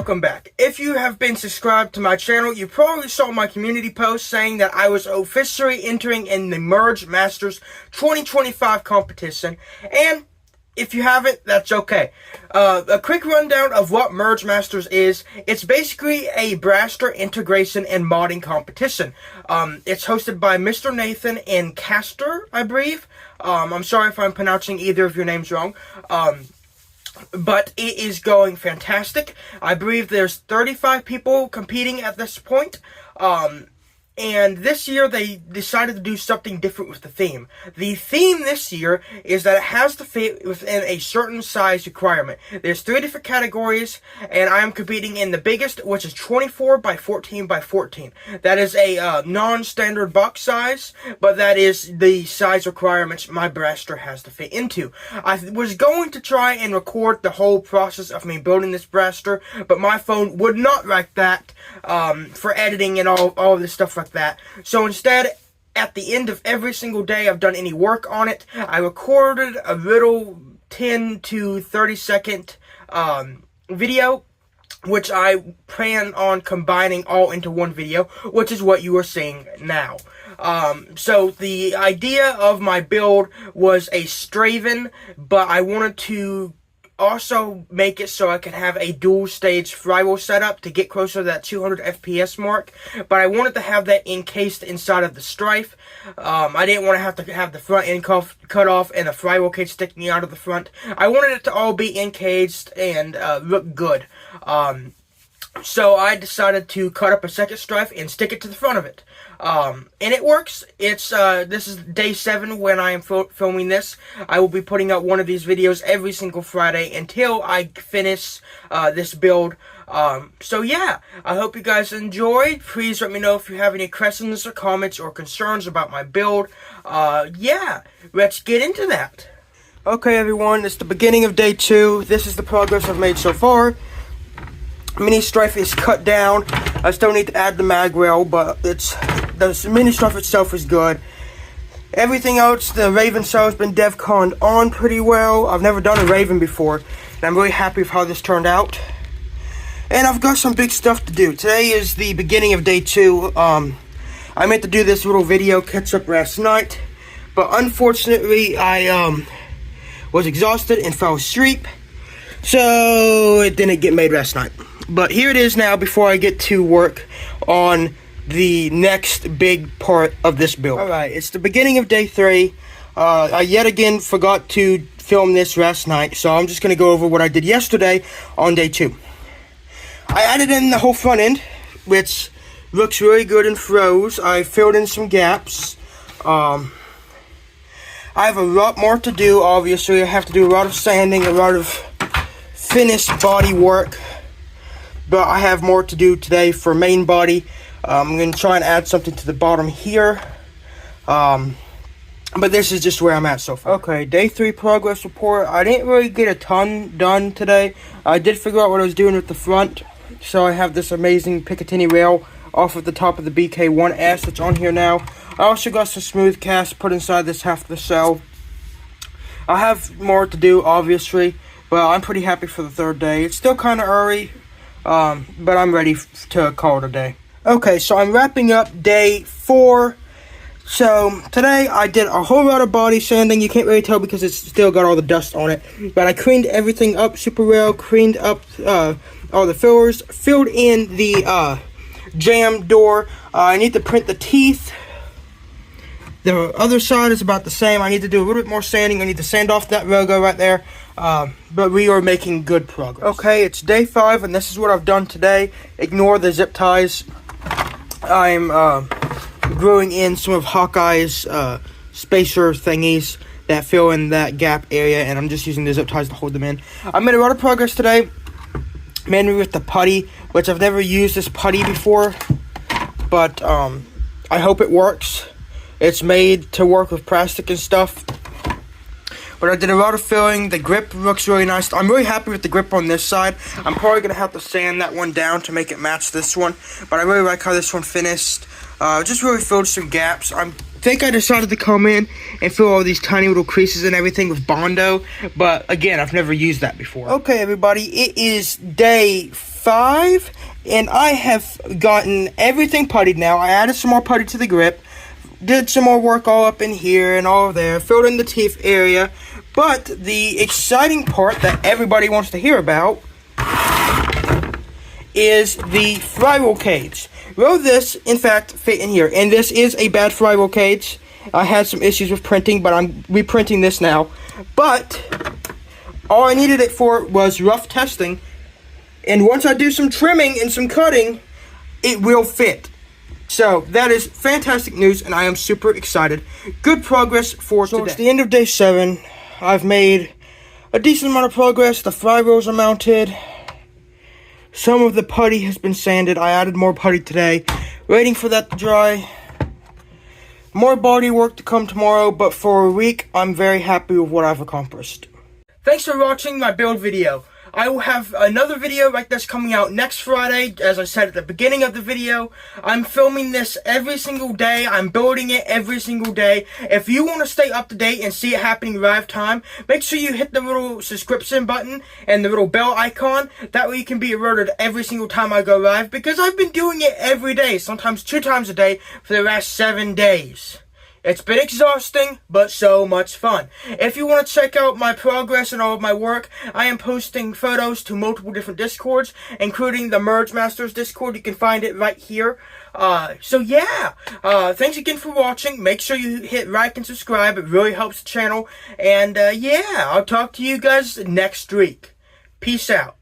welcome back. If you have been subscribed to my channel, you probably saw my community post saying that I was officially entering in the Merge Masters 2025 competition, and if you haven't, that's okay. A quick rundown of what Merge Masters is. It's basically a Braster integration and modding competition. It's hosted by Mr. Nathan and Caster, I believe. I'm sorry if I'm pronouncing either of your names wrong. But it is going fantastic. I believe there's 35 people competing at this point. And this year they decided to do something different with the theme. The theme this year is that it has to fit within a certain size requirement. There's 3 different categories, and I am competing in the biggest, which is 24 by 14 by 14. That is a non-standard box size, but that is the size requirements my Braster has to fit into. I was going to try and record the whole process of me building this Braster, but my phone would not like that for editing and all of this stuff like that. So instead, at the end of every single day I've done any work on it, I recorded a little 10 to 30 second video, which I plan on combining all into one video, which is what you are seeing now. So the idea of my build was a Strayven, but I wanted to also make it so I could have a dual stage firewall setup to get closer to that 200 FPS mark, but I wanted to have that encased inside of the Strife. I didn't want to have the front end cut off and a firewall cage sticking out of the front. I wanted it to all be encased and look good. So I decided to cut up a second Strife and stick it to the front of it. And it works. It's this is day 7 when I am filming this. I will be putting out one of these videos every single Friday until I finish this build. So yeah, I hope you guys enjoyed. Please let me know if you have any questions or comments or concerns about my build. Yeah, let's get into that. Okay everyone, it's the beginning of day 2. This is the progress I've made so far. Mini Strife is cut down. I still need to add the mag rail, but the mini Strife itself is good. Everything else, the Raven cell has been DevConned on pretty well. I've never done a Raven before, and I'm really happy with how this turned out. And I've got some big stuff to do. Today is the beginning of day 2. I meant to do this little video catch up last night, but unfortunately I was exhausted and fell asleep, so it didn't get made last night. But here it is now before I get to work on the next big part of this build. Alright, it's the beginning of day 3. I yet again forgot to film this last night, so I'm just going to go over what I did yesterday on day 2. I added in the whole front end, which looks really good and froze. I filled in some gaps. I have a lot more to do, obviously. I have to do a lot of sanding, a lot of finished body work. But I have more to do today for main body. I'm going to try and add something to the bottom here. But this is just where I'm at so far. Okay, day 3 progress report. I didn't really get a ton done today. I did figure out what I was doing with the front. So I have this amazing Picatinny rail off of the top of the BK1S that's on here now. I also got some smooth cast put inside this half of the cell. I have more to do, obviously. But I'm pretty happy for the 3rd day. It's still kind of early. But I'm ready to call it a day. Okay, so I'm wrapping up day 4. So today I did a whole lot of body sanding. You can't really tell because it's still got all the dust on it. But I cleaned everything up super well. Cleaned up all the fillers. Filled in the jam door. I need to print the teeth. The other side is about the same. I need to do a little bit more sanding. I need to sand off that logo right there. But we are making good progress. Okay, it's day 5, and this is what I've done today. Ignore the zip ties. I'm gluing in some of Hawkeye's spacer thingies that fill in that gap area, and I'm just using the zip ties to hold them in. I made a lot of progress today, mainly with the putty, which I've never used this putty before, but I hope it works. It's made to work with plastic and stuff. But I did a lot of filling. The grip looks really nice. I'm really happy with the grip on this side. I'm probably going to have to sand that one down to make it match this one. But I really like how this one finished. Just really filled some gaps. I think I decided to come in and fill all these tiny little creases and everything with Bondo. But again, I've never used that before. Okay, everybody. It is day 5, and I have gotten everything puttied now. I added some more putty to the grip, did some more work all up in here and all there, filled in the teeth area. But the exciting part that everybody wants to hear about is the flywheel cage. Will this, in fact, fit in here? And this is a bad flywheel cage. I had some issues with printing, but I'm reprinting this now. But all I needed it for was rough testing. And once I do some trimming and some cutting, it will fit. So, that is fantastic news, and I am super excited. Good progress for today. So, it's the end of day 7. I've made a decent amount of progress. The flywheels are mounted. Some of the putty has been sanded. I added more putty today. Waiting for that to dry. More body work to come tomorrow, but for a week, I'm very happy with what I've accomplished. Thanks for watching my build video. I will have another video like this coming out next Friday, as I said at the beginning of the video. I'm filming this every single day. I'm building it every single day. If you want to stay up to date and see it happening live time, make sure you hit the little subscription button and the little bell icon. That way you can be alerted every single time I go live, because I've been doing it every day, sometimes 2 times a day for the last 7 days. It's been exhausting, but so much fun. If you want to check out my progress and all of my work, I am posting photos to multiple different Discords, including the Merge Masters Discord. You can find it right here. So yeah, thanks again for watching. Make sure you hit like and subscribe. It really helps the channel. And yeah, I'll talk to you guys next week. Peace out.